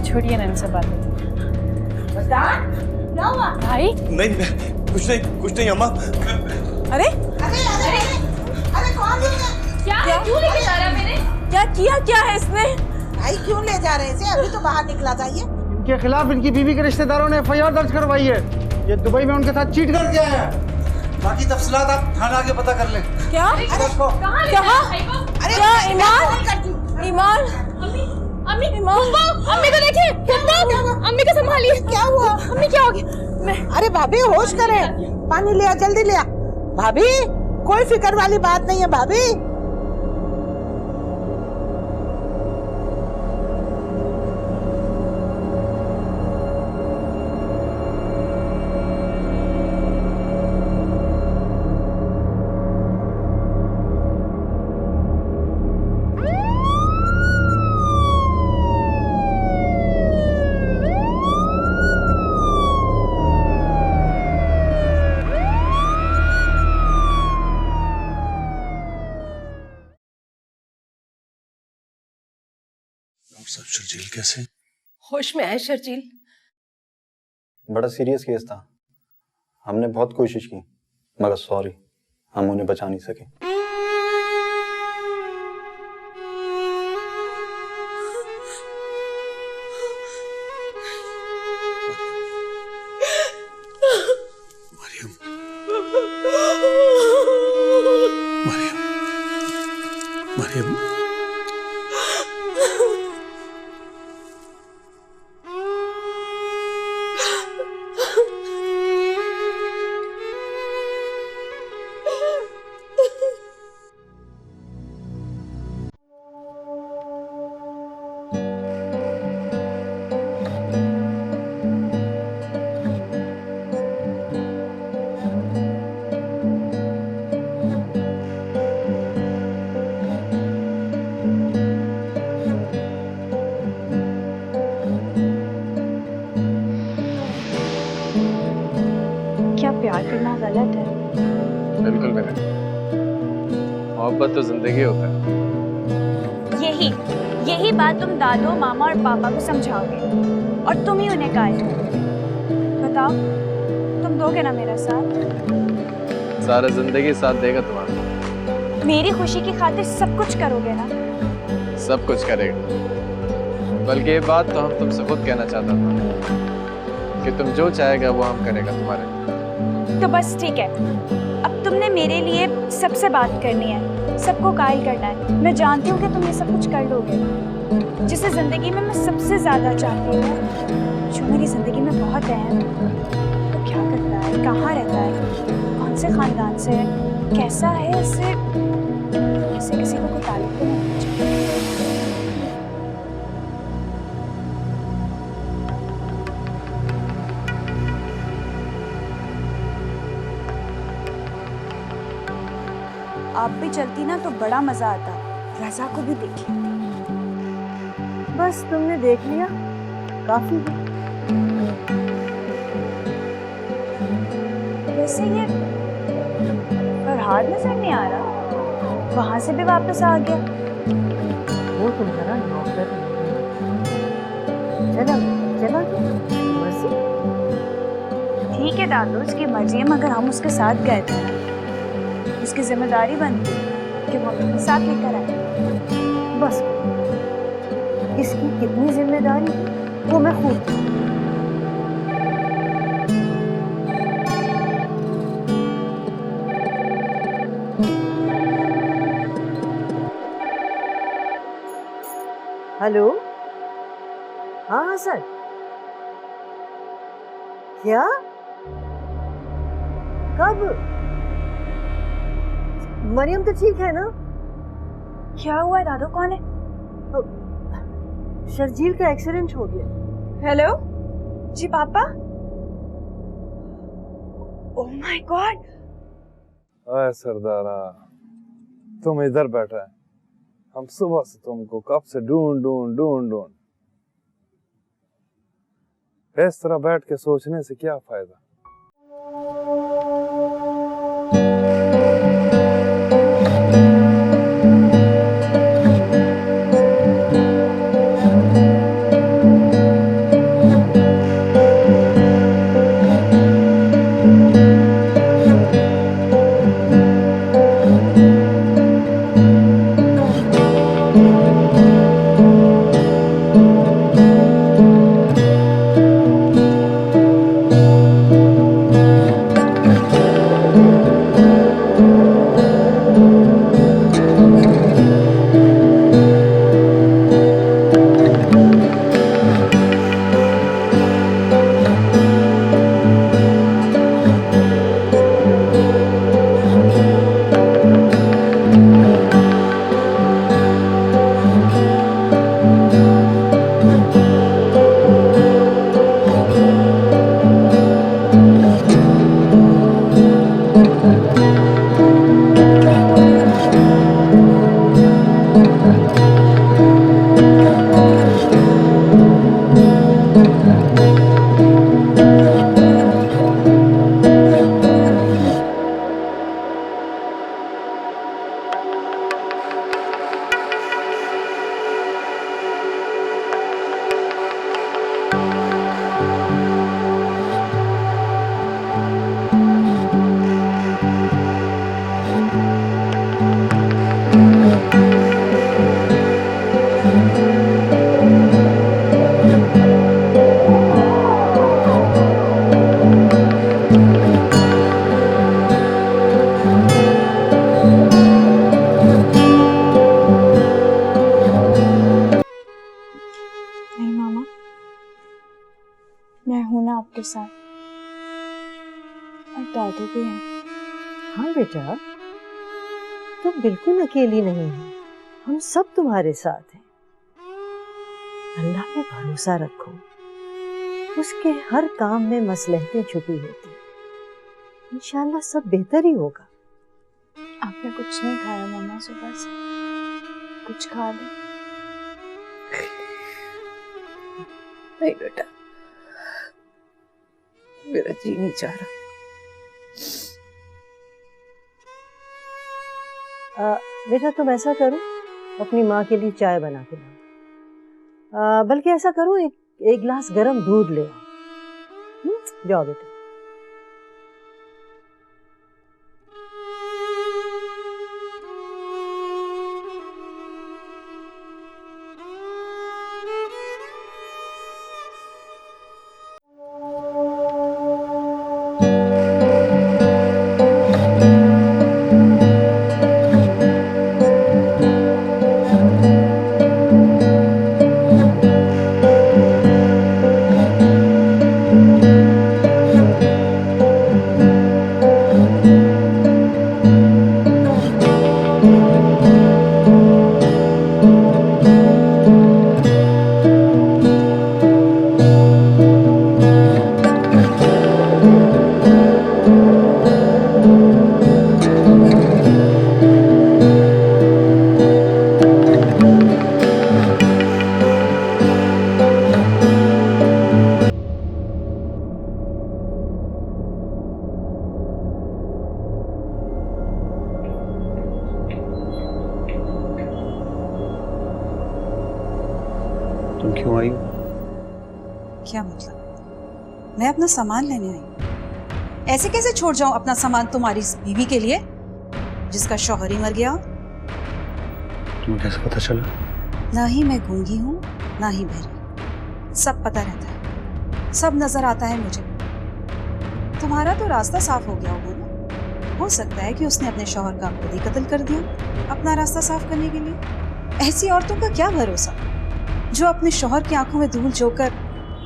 छोड़िए ना इनसे बातें। क्या हुआ भाई? नहीं कुछ नहीं अम्मा। अरे अरे अरे अरे कौन है? क्या क्यों लेके जा रहा मैंने? क्या है इसने? भाई क्यों ले जा रहे हैं? अभी तो बाहर निकला था ये। इनके खिलाफ इनकी बीवी के रिश्तेदारों ने एफआईआर दर्ज करवाई है। ये दुबई में उनके साथ चीट करके आया है। बाकी तफसीलात आप थाना आके पता कर लें। क्या? अरे क्या ईमान? अम्मी को देखिए। अम्मी को संभालिए। क्या हुआ? अम्मी क्या हो गया? अरे भाभी होश करे, पानी लिया, जल्दी लिया। भाभी कोई फिक्र वाली बात नहीं है भाभी। सब शर्जील कैसे? होश में आए शर्जील? बड़ा सीरियस केस था। हमने बहुत कोशिश की मगर सॉरी, हम उन्हें बचा नहीं सके। मरियम, मरियम, मरियम, क्या प्यार करना गलत है? बिल्कुल भी नहीं। मोहब्बत तो जिंदगी होता है। यही बात तुम दादू, मामा और पापा को समझाओगे और तुम ही उन्हें गाइड करोगे। बताओ, तुम दोगे ना मेरा साथ? सारा जिंदगी साथ देगा तुम्हारा। मेरी खुशी की खातिर सब कुछ करोगे ना? सब कुछ करेगा। बल्कि ये बात तो हम तुमसे खुद कहना चाहता था कि तुम जो चाहेगा वो हम करेगा तुम्हारे लिए। तो बस ठीक है, अब तुमने मेरे लिए सबसे बात करनी है, सबको कायल करना है। मैं जानती हूँ कि तुम ये सब कुछ कर लोगे। जिसे जिंदगी में मैं सबसे ज्यादा चाहती हूँ, जो मेरी जिंदगी में बहुत अहम है, वो क्या करता है, कहाँ रहता है, कौन से खानदान से है, कैसा है, इससे किसी को कोई ताल्लुक तो नहीं होना चाहिए। आप भी चलती ना तो बड़ा मजा आता, रज़ा को भी देख लेती। बस तुमने देख लिया, काफी है। वैसे ये फरहाद नजर नहीं आ रहा, वहां से भी वापस आ गया। वो तुम्हारा नौकर चला मर्जी। ठीक है दादू, उसकी मर्जी है, मगर हम उसके साथ गए थे ना, उसकी जिम्मेदारी बनती कि वो हमें साथ लेकर आए। बस इसकी कितनी जिम्मेदारी है वो मैं खुद। हेलो, हाँ सर। क्या? कब? मरियम तो ठीक है ना? क्या हुआ है दादू, कौन है? शर्जील का एक्सीडेंट हो गया। हेलो जी पापा। Oh my God. अरे सरदारा, तुम इधर बैठा है। हम सुबह से तुमको कब से ढूंढ इस तरह बैठ के सोचने से क्या फायदा। नहीं मामा, मैं हूं ना आपके साथ, और दादू भी हैं। हाँ बेटा, तुम बिल्कुल अकेली नहीं हो, हम सब तुम्हारे साथ हैं। अल्लाह पे भरोसा रखो, उसके हर काम में मसलहतें छुपी होती, इंशाल्लाह सब बेहतर ही होगा। आपने कुछ नहीं खाया मामा सुबह से, कुछ खा ले। नहीं बेटा, मेरा जी नहीं चाह रहा। बेटा तुम ऐसा करो, अपनी माँ के लिए चाय बना के लाओ। बल्कि ऐसा करो, एक गिलास गर्म दूध ले आओ। जाओ बेटा। तुम क्यों आई हो? क्या मतलब? मैं अपना सामान लेने आई हूँ। ऐसे कैसे छोड़ जाऊं अपना सामान तुम्हारी इस बीवी के लिए जिसका शौहर ही मर गया? तुम्हें कैसे पता चला? ना ही मैं गूंगी हूँ ना ही बहरी, सब पता रहता है, सब नजर आता है मुझे। तुम्हारा तो रास्ता साफ हो गया होगा ना? हो सकता है कि उसने अपने शौहर का खुद ही कत्ल कर दिया अपना रास्ता साफ करने के लिए। ऐसी औरतों का क्या भरोसा जो अपने शौहर की आंखों में धूल झोंककर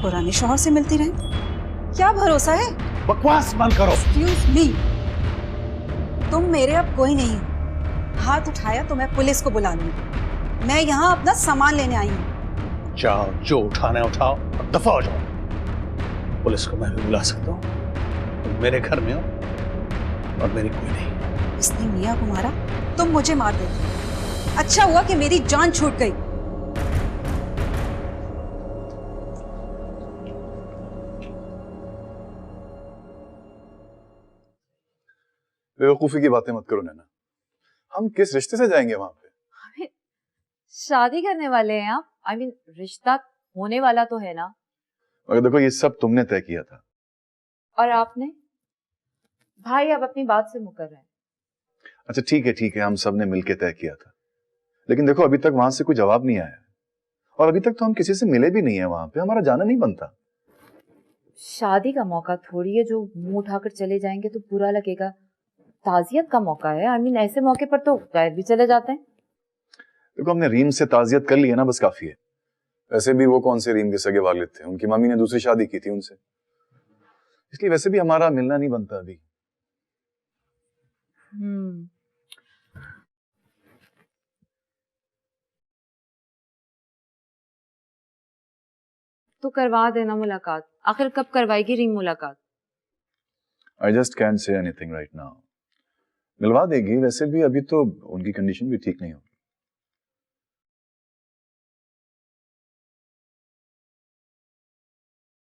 पुराने शौहर से मिलती रहे? क्या भरोसा है? बकवास बंद करो। एक्सक्यूज मी, तुम मेरे अब कोई नहीं हो। हाथ उठाया तो मैं पुलिस को बुला लूंगी। मैं यहाँ अपना सामान लेने आई हूँ। जाओ, जो उठाना है उठाओ और दफा हो जाओ। पुलिस को मैं भी बुला सकता हूँ, तुम मेरे घर में हो और मेरी कोई नहीं। इसने मियाँ को मारा, तुम मुझे मार दो। अच्छा हुआ कि मेरी जान छूट गई। बेवकूफी की बातें मत करो नैना, हम किस रिश्ते से जाएंगे वहां पे? शादी करने वाले हैं आप? I mean, रिश्ता होने वाला तो है ना। मगर देखो, ये सब तुमने तय किया था। और आपने? भाई अब अपनी बात से मुकर रहे हैं। अच्छा ठीक है, हम सब ने मिलकर तय किया था, लेकिन देखो अभी तक वहां से कोई जवाब नहीं आया, और अभी तक तो हम किसी से मिले भी नहीं है वहां पे, हमारा जाना नहीं बनता। शादी का मौका थोड़ी है जो मुंह उठाकर चले जाएंगे तो बुरा लगेगा। ताजियत का मौका है। I mean, ऐसे मौके पर तो गैर भी चले जाते हैं। देखो हमने रीम से ताजियत कर ली है ना, बस काफी है। वैसे भी वो कौन से रीम के सगे वालिद थे, उनकी मम्मी ने दूसरी शादी की थी उनसे, इसलिए वैसे भी हमारा मिलना नहीं बनता अभी। तो करवा देना मुलाकात। आखिर कब करवाएगी रीम मुलाकात? I just can't say anything right now. मिलवा देगी, वैसे भी अभी तो उनकी कंडीशन भी ठीक नहीं होगी।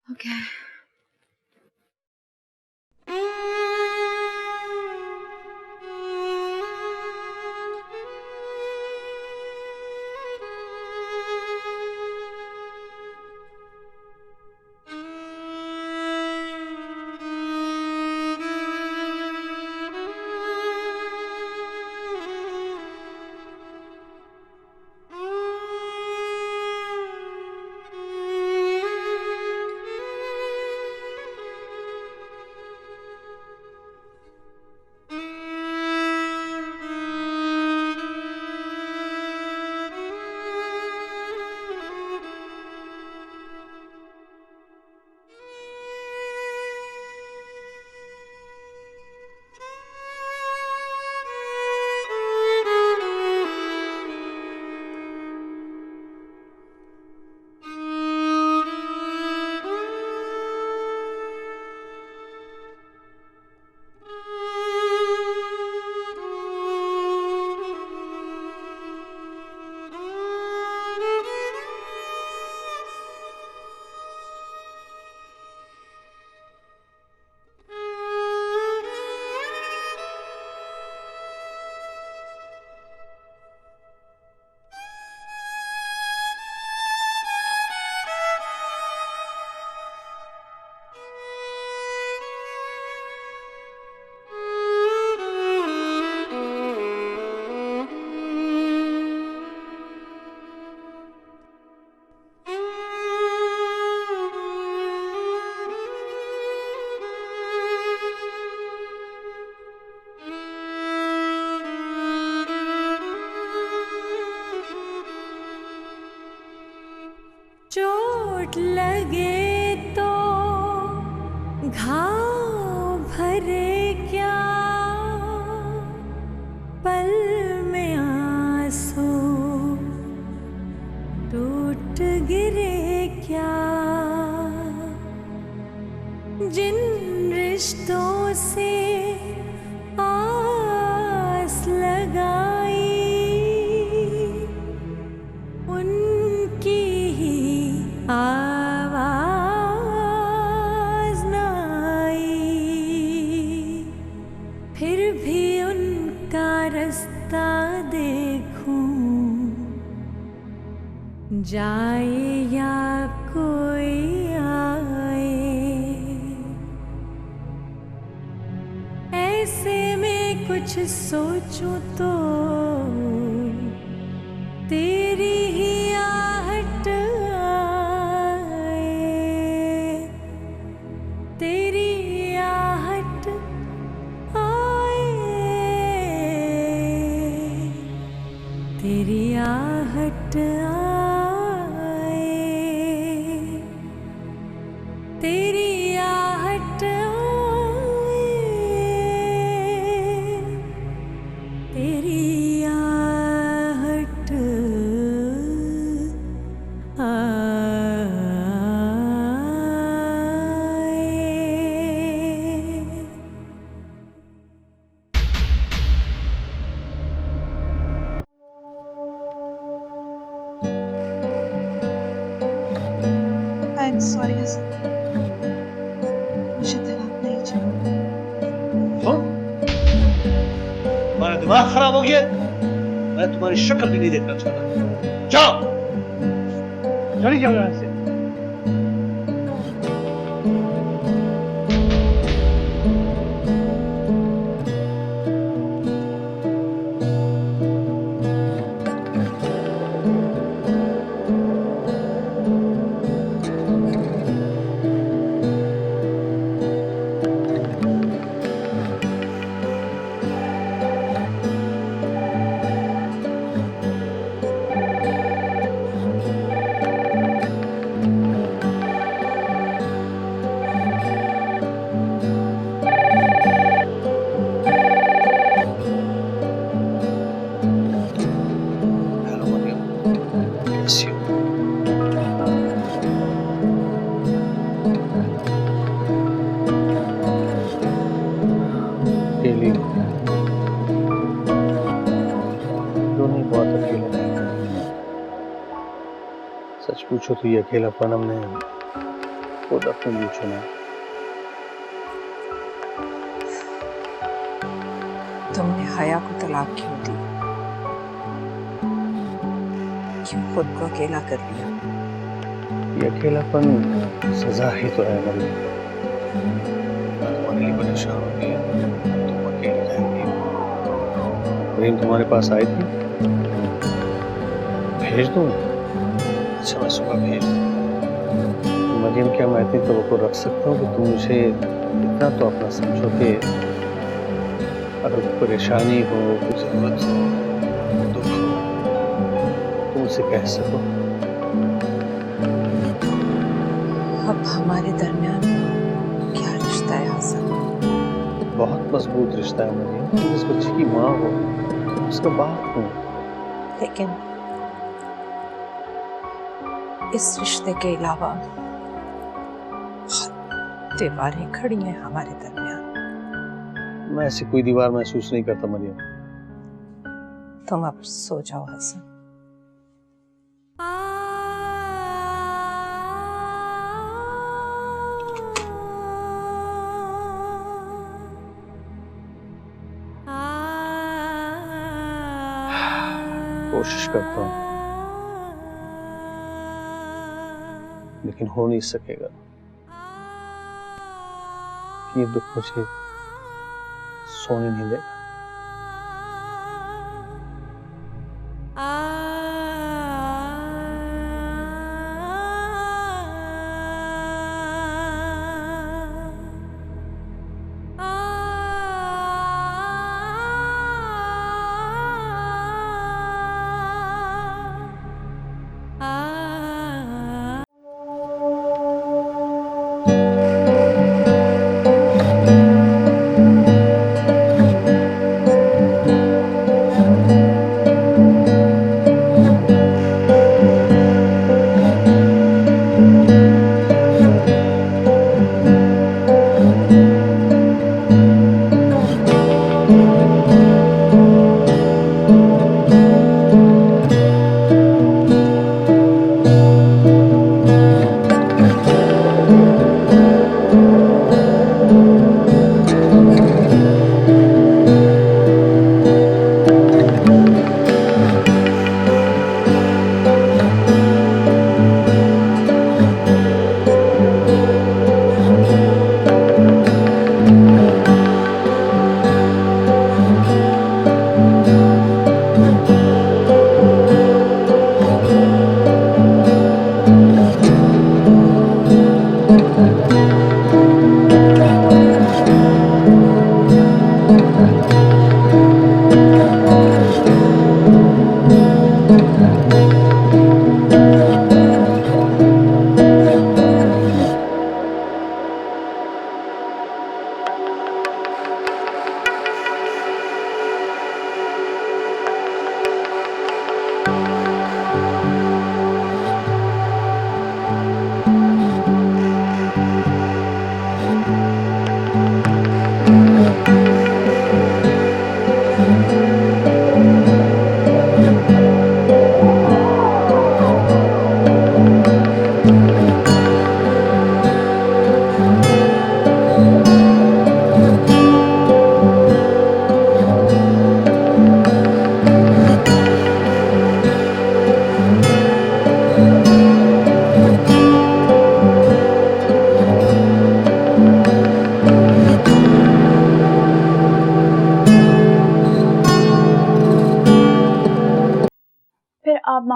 Okay. चोट लगे तो घाव भरे क्या, पल में आंसू टूट गिरे क्या, जिन रिश्तों से आस लगाई उनकी ही आवाज न आई, फिर भी उनका रास्ता देखूं, जाए या कोई आए, ऐसे में कुछ सोचूं तो तेरी ही आहट आए, तेरी आहट आए, तेरी आहट आए, तेरी आहट आए, तेरी आहट आए। आई एम सॉरी हसन, मुझे तलाक नहीं चाहिए। तुम्हारा दिमाग खराब हो गया, मैं तुम्हारी शक्ल भी नहीं देखना चाहता। जाओ, चली जाओ यहाँ से। अकेली दोनों बहुत अकेले हैं। सच पूछो तो ये अकेलापन हमने खुद अपने लिए चुना। तुमने हया को तलाक क्यों दी? क्यों खुद को अकेला कर लिया? ये अकेलापन सजा ही तो है मरी। तुम्हारे लिए परेशान हो गई, तुम अकेले रहेंगी। रीम तुम्हारे पास आई थी, भेज दूँ? अच्छा, मैं सुबह भेज दूँ। मरियम, क्या मैं इतनी तवक्को रख सकता हूँ कि तुम मुझे इतना तो अपना समझो कि अगर कोई परेशानी हो, कोई जरूरत हो, दुख हो, तुम उसे कह सको। अब हमारे दरमियान क्या रिश्ता है हसन? बहुत मजबूत रिश्ता है मरियम। तुम इस बच्चे की माँ हो, उसका बाप हो। लेकिन इस रिश्ते के अलावा दीवारें खड़ी हैं हमारे दरमियान। मैं ऐसी कोई दीवार महसूस नहीं करता मरियम। तुम अब सो जाओ हसन। कोशिश करता हूँ, लेकिन हो नहीं सकेगा। ये दुख मुझे सोने नहीं देगा।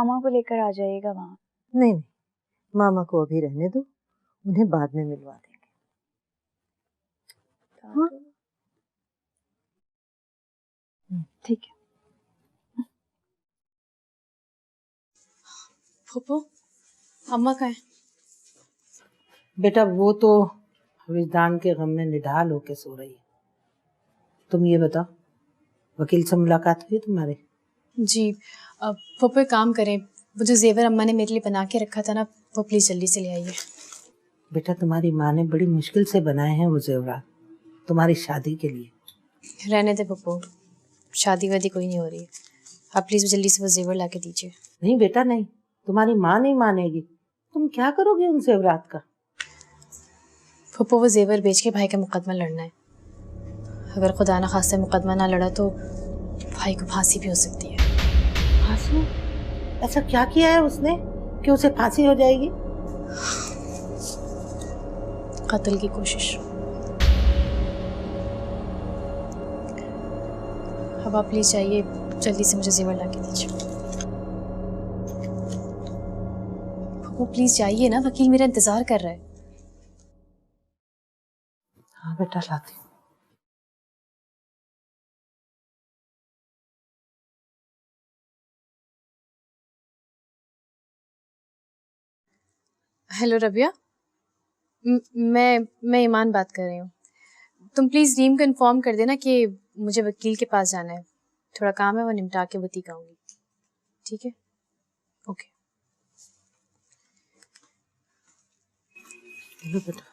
मामा को लेकर आ जाइएगा वहाँ। नहीं नहीं, मामा को अभी रहने दो, उन्हें बाद में मिलवा देंगे। हाँ? ठीक है। फूफो, अम्मा कहाँ है? बेटा वो तो विजदान के गम में निढाल होके सो रही है। तुम ये बताओ, वकील से मुलाकात हुई तुम्हारी? जी फूफो एक काम करें, वो जो जेवर अम्मा ने मेरे लिए बना के रखा था ना, वो प्लीज जल्दी से ले आइए। बेटा तुम्हारी माँ ने बड़ी मुश्किल से बनाए हैं वो जेवरात तुम्हारी शादी के लिए। रहने दे फूफो, शादी वादी कोई नहीं हो रही है। आप प्लीज जल्दी से वो जेवर ला के दीजिए। नहीं बेटा नहीं, तुम्हारी माँ नहीं मानेगी। तुम क्या करोगे उन जेवरात का? फूफो वो जेवर बेच के भाई का मुकदमा लड़ना है। अगर खुदा न खास्ता मुकदमा ना लड़ा तो भाई को फांसी भी हो सकती है। फांसी? ऐसा क्या किया है उसने कि उसे फांसी हो जाएगी? कत्ल की कोशिश। अब आप प्लीज जाइए, जल्दी से मुझे जेवर ला के दीजिए। फूफो प्लीज जाइए ना, वकील मेरा इंतजार कर रहा है। हाँ बेटा लाती हूँ। हेलो रबिया, मैं ईमान बात कर रही हूँ। तुम प्लीज़ रीम को इन्फॉर्म कर देना कि मुझे वकील के पास जाना है, थोड़ा काम है, वो निपटा के बतीक आऊँगी। ठीक है? ओके। बेटा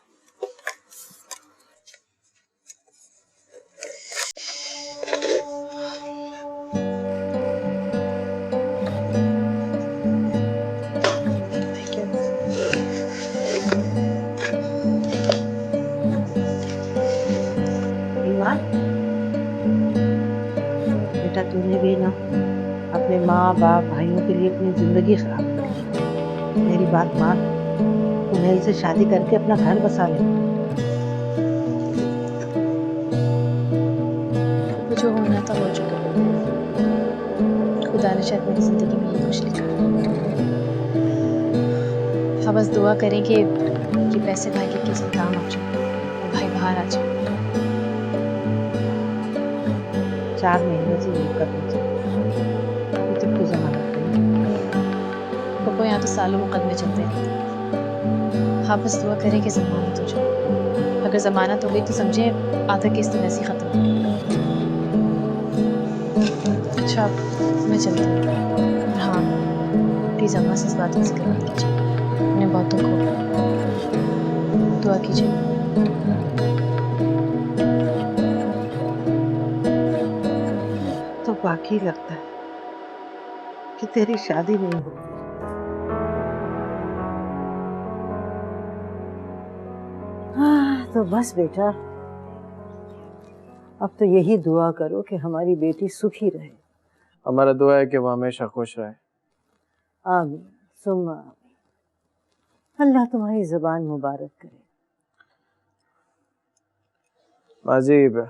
बेटा तूने भी ना अपने माँ बाप भाइयों के लिए अपनी जिंदगी खराब की। मेरी बात मान, सुनील से शादी करके अपना घर बसा ले। वो जो होना था हो चुका। खुदा ने शायद मेरी जिंदगी में ये कुछ लिखा। हाँ बस दुआ करें कि ये पैसे भाई के किसी काम आ जाए, भाई बाहर आ जाए। 4 महीने से ये करना चाहिए, तब तो जमानत नहीं। पापा यहाँ तो सालों मुकदमे चलते हैं। हाँ बस दुआ करें कि जमानत हो जाए। अगर जमानत हो गई तो समझे आधा केस तो वैसे ही खत्म हो गया। अच्छा मैं चलती हूँ। हाँ प्लीज़ अम्मा से इस बात का जिक्र मत कीजिए, उन्हें बहुत दुख होगा। दुआ कीजिए। तो बाकी लगता है कि तेरी शादी नहीं होगी। हाँ तो बस बेटा, अब तो यही दुआ करो कि हमारी बेटी सुखी रहे। हमारा दुआ है कि वो हमेशा खुश रहे। आमीन सुम्मा आमीन। अल्लाह तुम्हारी ज़बान मुबारक करे। अजीब है।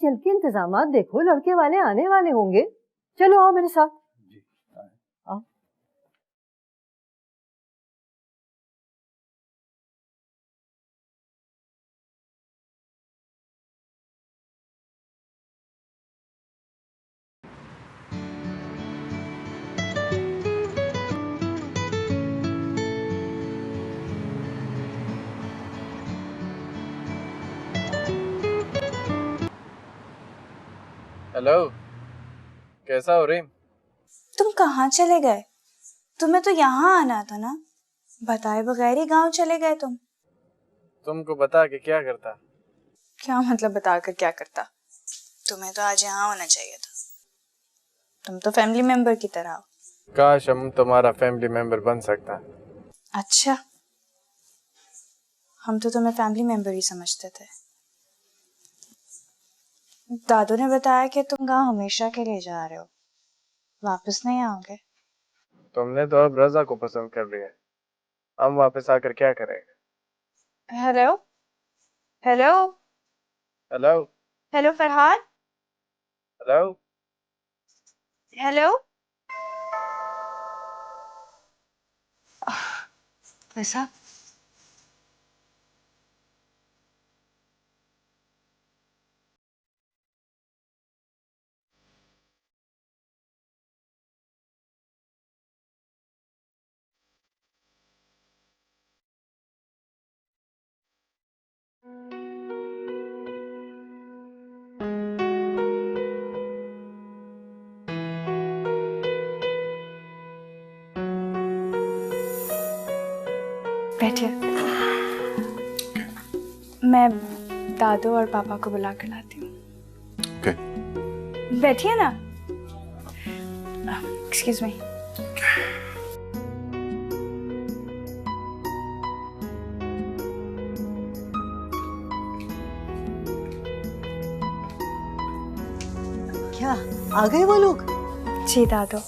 चल के इंतजामात देखो, लड़के वाले आने वाले होंगे। चलो आओ मेरे साथ। आओ। हेलो, कैसा हो रीम? तुम कहाँ चले गए? तुम्हें तो यहाँ आना था ना, बताए बगैर ही गांव चले गए तुम। तुमको बता के क्या करता? क्या मतलब बताकर क्या करता? तुम्हें तो आज यहाँ होना चाहिए था। तुम तो फैमिली मेंबर की तरह हो। काश हम तुम्हारा फैमिली मेंबर बन सकता। अच्छा, हम तो तुम्हें फैमिली मेंबर ही समझते थे। दादू ने बताया कि तुम गांव हमेशा के लिए जा रहे हो, वापस नहीं आओगे। तुमने तो अब रजा को पसंद कर लिया, हम वापस आकर क्या करेंगे? Hello hello hello hello Farhan, hello. Hello. वैसा बैठिए, मैं दादू और पापा को बुला कर लाती हूँ। बैठिए ना। Excuse me. क्या आ गए वो लोग? जी दादू,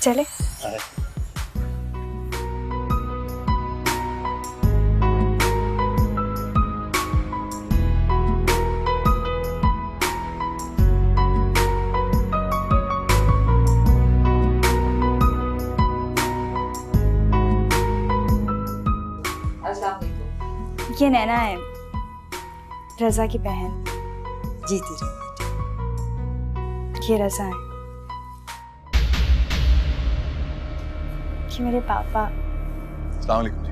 चले। ये नैना है, रजा की बहन। जीती रहो। ये रजा है, ये मेरे पापा। अस्सलाम वालेकुम जी।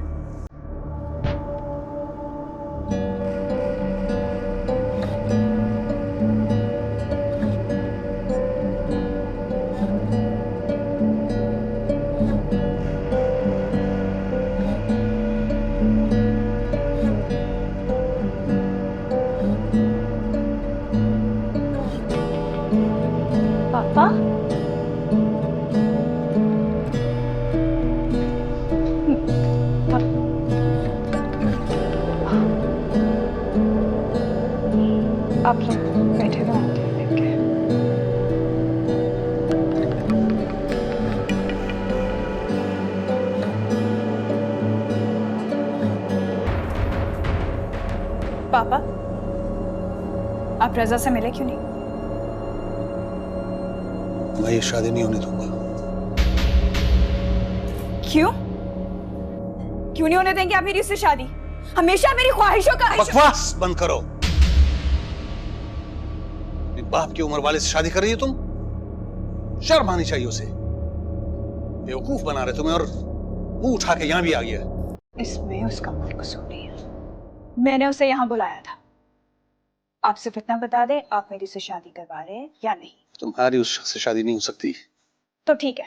पापा, आप लोग बैठे ना आके। पापा, आप रजा से मिले क्यों नहीं? मैं ये शादी नहीं होने दूंगा। क्यों? क्यों नहीं होने देंगे आप मेरी उससे शादी? हमेशा मेरी ख्वाहिशों का बकवास बंद करो। बाप की उम्र वाले से शादी कर रही हो तुम? शर्म आनी चाहिए उसे। बेवकूफ बना रहे तुम्हें और मुंह उठा के यहां भी आ गया। इसमें उसका कोई कसूर नहीं है। मैंने उसे यहाँ बुलाया था। आप सिर्फ इतना बता दें, आप मेरी से शादी करवा रहे हैं या नहीं? तुम्हारी उस शख्स से शादी नहीं हो सकती। तो ठीक है,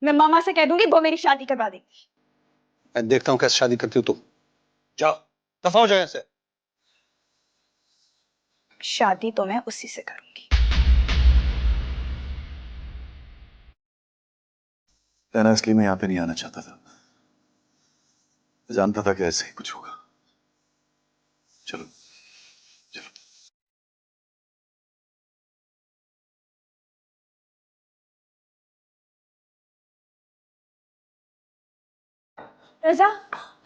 मैं मामा से कह दूंगी, वो मेरी शादी करवा देगी। मैं देखता हूं कैसे शादी करती हो तुम। जाओ, दफा हो जाए ऐसे। शादी तो मैं उसी से करूंगी। रहना, इसलिए मैं यहाँ पे नहीं आना चाहता था। जानता था कि ऐसे ही कुछ होगा। चलो चलो। रजा,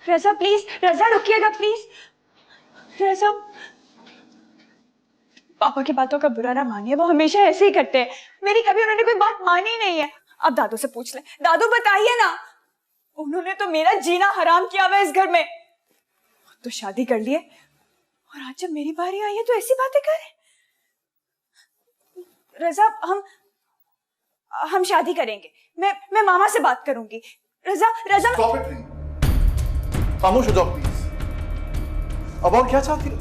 रजा प्लीज, रजा रुकिएगा प्लीज। रजा, पापा की बातों का बुरा ना मानिए, वो हमेशा ऐसे ही करते हैं। मेरी कभी उन्होंने कोई बात मानी ही नहीं है। अब दादू से पूछ ले। दादू बताइए ना, उन्होंने तो मेरा जीना हराम किया हुआ है इस घर में। तो शादी कर लिए और आज जब मेरी बारी आई है तो ऐसी बातें कर रहे। रजा, हम शादी करेंगे। मैं मामा से बात करूंगी। रजा रजा Stop it, रीम। खामोश हो जाओ प्लीज। अब और क्या चाहती हो?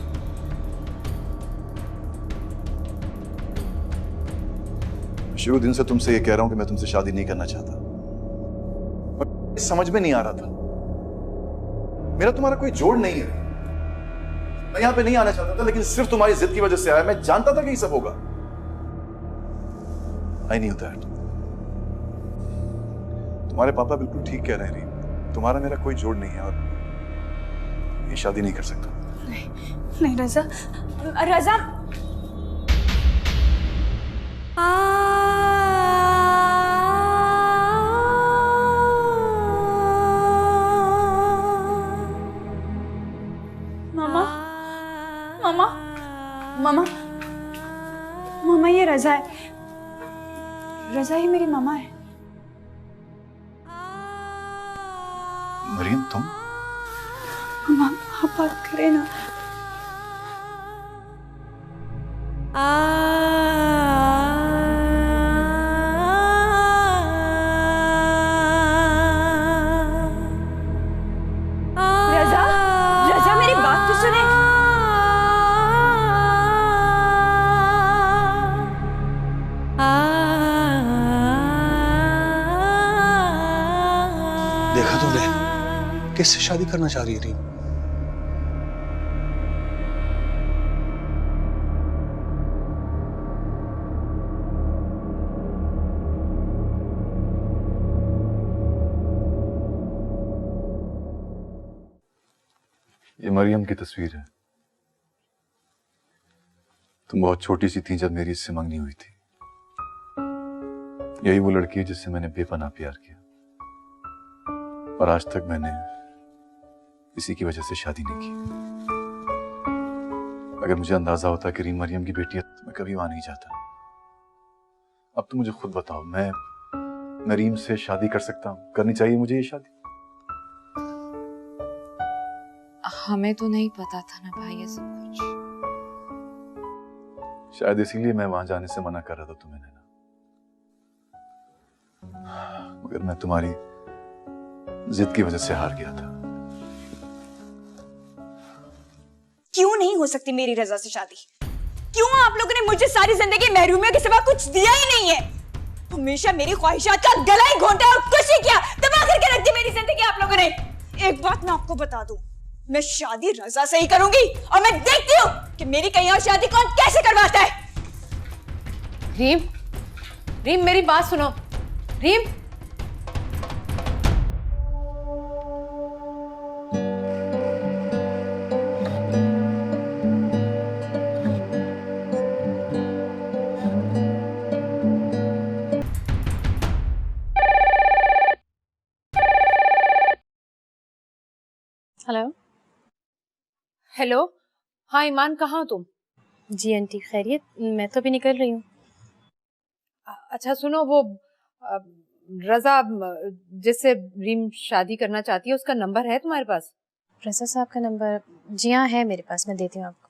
शुरू दिन से तुमसे ये कह रहा हूं कि मैं तुमसे शादी नहीं करना चाहता, पर समझ में नहीं आ रहा था। मेरा तुम्हारा कोई जोड़ नहीं है। मैं यहां पे नहीं आना चाहता था, लेकिन सिर्फ तुम्हारी जिद की वजह से आया। मैं जानता था कि ये सब होगा। I knew that. तुम्हारे पापा बिल्कुल ठीक कह रहे हैं रीम। तुम्हारा मेरा कोई जोड़ नहीं है और ये शादी नहीं कर सकता। नहीं रजा, रजा मामा मामा मामा मामा, ये रजा है। रजा ही मेरी मामा है। मरीम, तुम? मामा आप बात करें ना। रजा, रजा मेरी बात तो सुने। देखा तुमने किससे शादी करना चाह रही है रीम? ये मरियम की तस्वीर है। तुम बहुत छोटी सी थी जब मेरी इससे मंगनी हुई थी। यही वो लड़की है जिससे मैंने बेपनाह प्यार किया, और आज तक मैंने इसी की वजह से शादी नहीं की। अगर मुझे अंदाजा होता कि रीम मरियम की बेटी है तो मैं कभी वहां नहीं जाता। अब तो मुझे खुद बताओ, मैं रीम से शादी कर सकता हूँ? करनी चाहिए मुझे ये शादी? हमें तो नहीं पता था ना भाई ये सब कुछ। शायद इसीलिए मैं वहां जाने से मना कर रहा था तुम्हें, नैना। मगर मैं तुम्हारी जिद की वजह से हार गया था। क्यों नहीं हो सकती मेरी रजा से शादी? क्यों आप लोगों ने मुझे सारी जिंदगी महरूमियों के सिवा कुछ दिया ही नहीं है? हमेशा मेरी ख्वाहिशात का गला ही घोंटा और कुछ ही किया, तबाह करके रख दी मेरी जिंदगी आप लोगों ने। एक बात मैं आपको बता दूं, मैं शादी रजा से ही करूंगी और मैं देखती हूँ कि मेरी कहीं और शादी कौन कैसे करवाता है। रीम, रीम मेरी बात सुनो। रीम, हेलो हेलो, हाँ ईमान, कहाँ हो तुम? जी आंटी खैरियत? मैं तो अभी निकल रही हूँ। अच्छा सुनो, वो रजा जिससे रीम शादी करना चाहती है, उसका नंबर है तुम्हारे पास? रजा साहब का नंबर? जी हाँ है मेरे पास, मैं देती हूँ आपको।